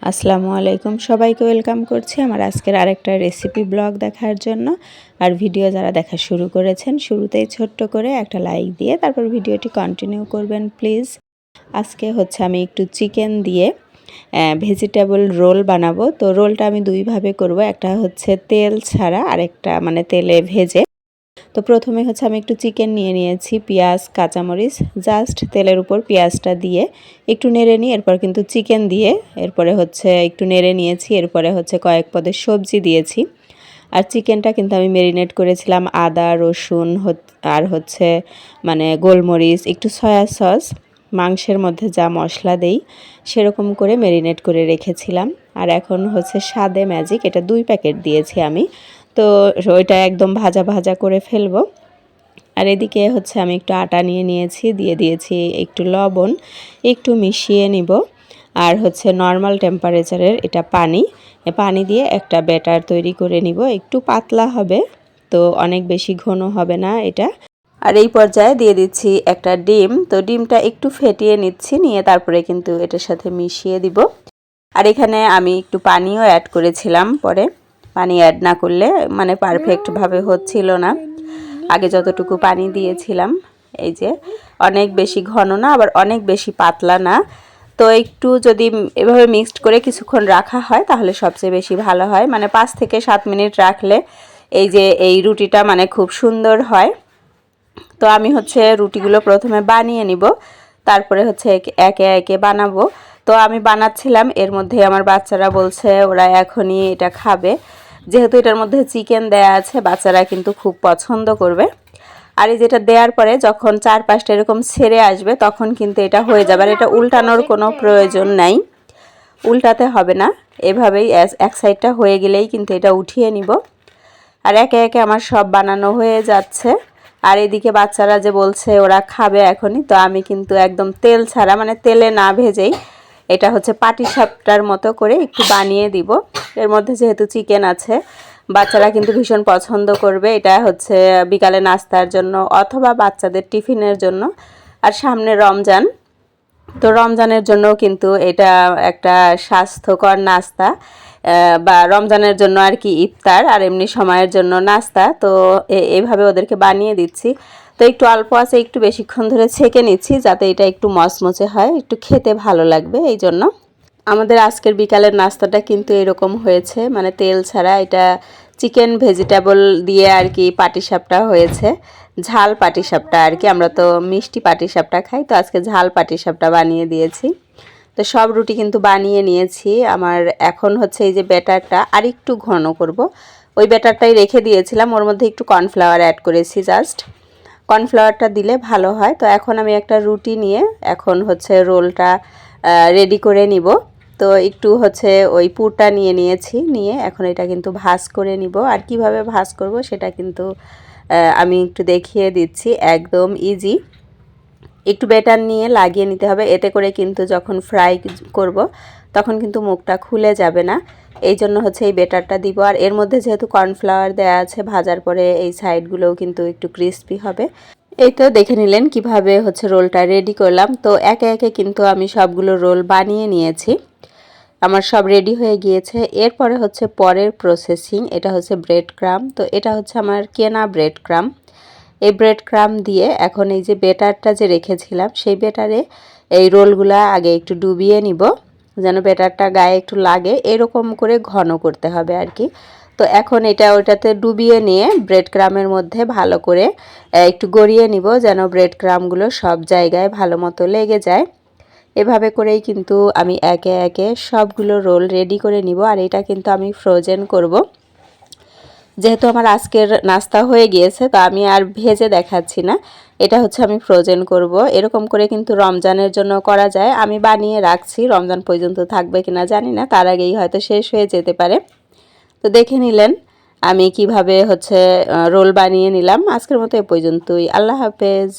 আসসালামু আলাইকুম, সবাইকে ওয়েলকাম করছি আমার আজকের আরেকটা রেসিপি ব্লগ দেখার জন্য। আর ভিডিও যারা দেখা শুরু করেছেন শুরুতেই ছোট্ট করে একটা লাইক দিয়ে তারপর ভিডিওটি কন্টিনিউ করবেন প্লিজ। আজকে হচ্ছে আমি একটু চিকেন দিয়ে ভেজিটেবল রোল বানাবো। তো রোলটা আমি দুইভাবে করব, একটা হচ্ছে তেল ছাড়া আর একটা মানে তেলে ভেজে। তো প্রথমে হচ্ছে আমি একটু চিকেন নিয়ে নিয়েছি, পেঁয়াজ কাঁচামরিচ জাস্ট তেলের উপর পেঁয়াজটা দিয়ে একটু নেড়ে নিই, এরপর কিন্তু চিকেন দিয়ে এরপরে হচ্ছে একটু নেড়ে নিয়েছি, এরপরে হচ্ছে কয়েক পদের সবজি দিয়েছি। আর চিকেনটা কিন্তু আমি ম্যারিনেট করেছিলাম আদা রসুন আর হচ্ছে মানে গোলমরিচ একটু সয়া সস, মাংসের মধ্যে যা মশলা দেই সেরকম করে ম্যারিনেট করে রেখেছিলাম। আর এখন হচ্ছে স্বাদে ম্যাজিক, এটা 2 প্যাকেট দিয়েছি আমি। তো ওইটা একদম ভাজা ভাজা করে ফেলবো। আর এদিকে হচ্ছে আমি একটু আটা নিয়ে নিয়েছি, দিয়ে দিয়েছি একটু লবণ, একটু মিশিয়ে নিব। আর হচ্ছে নর্মাল টেম্পারেচারের এটা পানি দিয়ে একটা ব্যাটার তৈরি করে নিব, একটু পাতলা হবে, তো অনেক বেশি ঘন হবে না এটা। আর এই পর্যায়ে দিয়ে দিচ্ছি একটা ডিম, তো ডিমটা একটু ফেটিয়ে নিচ্ছি, নিয়ে তারপরে কিন্তু এটার সাথে মিশিয়ে দিব। আর এখানে আমি একটু পানিও অ্যাড করেছিলাম, পরে পানি অ্যাড না করলে মানে পারফেক্টভাবে হচ্ছিল না। আগে যতটুকু পানি দিয়েছিলাম, এই যে অনেক বেশি ঘন না আবার অনেক বেশি পাতলা না, তো একটু যদি এভাবে মিক্সড করে কিছুক্ষণ রাখা হয় তাহলে সবচেয়ে বেশি ভালো হয়। মানে 5 থেকে 7 মিনিট রাখলে এই যে এই রুটিটা মানে খুব সুন্দর হয়। তো আমি হচ্ছে রুটিগুলো প্রথমে বানিয়ে নিব, তারপরে হচ্ছে একে একে বানাবো। তো আমি বানাচ্ছিলাম, এর মধ্যে আমার বাচ্চারা বলছে ওরা এখনই এটা খাবে, যেহেতু এটার মধ্যে চিকেন দেয়া আছে বাচ্চারা কিন্তু খুব পছন্দ করবে। আর এই যেটা দেওয়ার পরে যখন 4-5টা এরকম ছেড়ে আসবে তখন কিন্তু এটা হয়ে যাবে। আর এটা উল্টানোর কোনো প্রয়োজন নাই, উল্টাতে হবে না, এভাবেই এক সাইডটা হয়ে গেলেই কিন্তু এটা উঠিয়ে নিব। আর একে একে আমার সব বানানো হয়ে যাচ্ছে। আর এদিকে বাচ্চারা যে বলছে ওরা খাবে এখনই, তো আমি কিন্তু একদম তেল ছাড়া মানে তেলে না ভেজেই এটা হচ্ছে পাটিসাপটার মতো করে একটু বানিয়ে দিব। এর মধ্যে যেহেতু চিকেন আছে বাচ্চারা কিন্তু ভীষণ পছন্দ করবে। এটা হচ্ছে বিকালে নাস্তার জন্য অথবা বাচ্চাদের টিফিনের জন্য। আর সামনে রমজান, তো রমজানের জন্য কিন্তু এটা একটা স্বাস্থ্যকর নাস্তা, বা রমজানের জন্য আর কি ইফতার, আর এমনি সময়ের জন্য নাস্তা। তো এইভাবে ওদেরকে বানিয়ে দিচ্ছি। তো একটু অল্প আছে একটু বেশিক্ষণ ধরে ছেঁকে নিচ্ছি যাতে এটা একটু মচমচে হয়, একটু খেতে ভালো লাগবে এই জন্য। আমাদের আজকের বিকালের নাস্তাটা কিন্তু এরকম হয়েছে, মানে তেল ছাড়া এটা চিকেন ভেজিটেবল দিয়ে আর কি পাটিসাপটা হয়েছে, ঝাল পাটিসাপটা আর কি। আমরা তো মিষ্টি পাটিসাপটা খাই, তো আজকে ঝাল পাটিসাপটা বানিয়ে দিয়েছি। তো সব রুটি কিন্তু বানিয়ে নিয়েছি আমার। এখন হচ্ছে এই যে ব্যাটারটা আর একটু ঘন করব, ওই ব্যাটারটাই রেখে দিয়েছিলাম, ওর মধ্যে একটু কর্নফ্লাওয়ার অ্যাড করেছি জাস্ট, কর্নফ্লাওয়ারটা দিলে ভালো হয়। তো এখন আমি একটা রুটি নিয়ে এখন হচ্ছে রোলটা রেডি করে নিব। তো একটু হচ্ছে ওই পুরটা নিয়ে নিয়েছি, নিয়ে এখন এটা কিন্তু ভাঁজ করে নিব। আর কিভাবে ভাঁজ করব সেটা কিন্তু আমি একটু দেখিয়ে দিচ্ছি, একদম ইজি। একটু ব্যাটার নিয়ে লাগিয়ে নিতে হবে, এতে করে কিন্তু যখন ফ্রাই করব তখন কিন্তু মুখটা খুলে যাবে না, এই জন্য হচ্ছে এই ব্যাটারটা দিব। আর এর মধ্যে যেহেতু কর্নফ্লাওয়ার দেওয়া আছে ভাজার পরে এই সাইডগুলোও কিন্তু একটু ক্রিস্পি হবে। এই তো দেখে নিলেন কিভাবে হচ্ছে রোলটা রেডি করলাম। তো একে একে কিন্তু আমি সবগুলো রোল বানিয়ে নিয়েছি, আমার সব রেডি হয়ে গিয়েছে। এরপরে হচ্ছে পরের প্রসেসিং, এটা হচ্ছে ব্রেড ক্রাম্ব। তো এটা হচ্ছে আমার কেনা ব্রেড ক্রাম্ব। এই ব্রেড ক্রাম্ব দিয়ে এখন এই যে ব্যাটারটা যে রেখেছিলাম সেই ব্যাটারে এই রোলগুলা আগে একটু ডুবিয়ে নিব, যেন ব্যাটারটা গায়ে একটু লাগে, এরকম করে ঘন করতে হবে আর কি। তো এখন এটা ওইটাতে ডুবিয়ে নিয়ে ব্রেড ক্রামের মধ্যে ভালো করে একটু গড়িয়ে নিব, যেন ব্রেড ক্রামগুলো সব জায়গায় ভালো মতো লেগে যায়। এভাবে করেই কিন্তু আমি একে একে সবগুলো রোল রেডি করে নিব। আর এটা কিন্তু আমি ফ্রোজেন করব, যেহেতু আমার আজকের নাস্তা হয়ে গিয়েছে তো আমি আর ভেজে দেখাচ্ছি না, এটা হচ্ছে আমি ফ্রোজেন করব। এরকম করে কিন্তু রমজানের জন্য করা যায়, আমি বানিয়ে রাখছি, রমজান পর্যন্ত থাকবে কিনা জানি না, তার আগেই হয়তো শেষ হয়ে যেতে পারে। তো দেখে নিলেন আমি কিভাবে হচ্ছে রোল বানিয়ে নিলাম। আজকের মতো এ পর্যন্তই, আল্লাহ হাফেজ।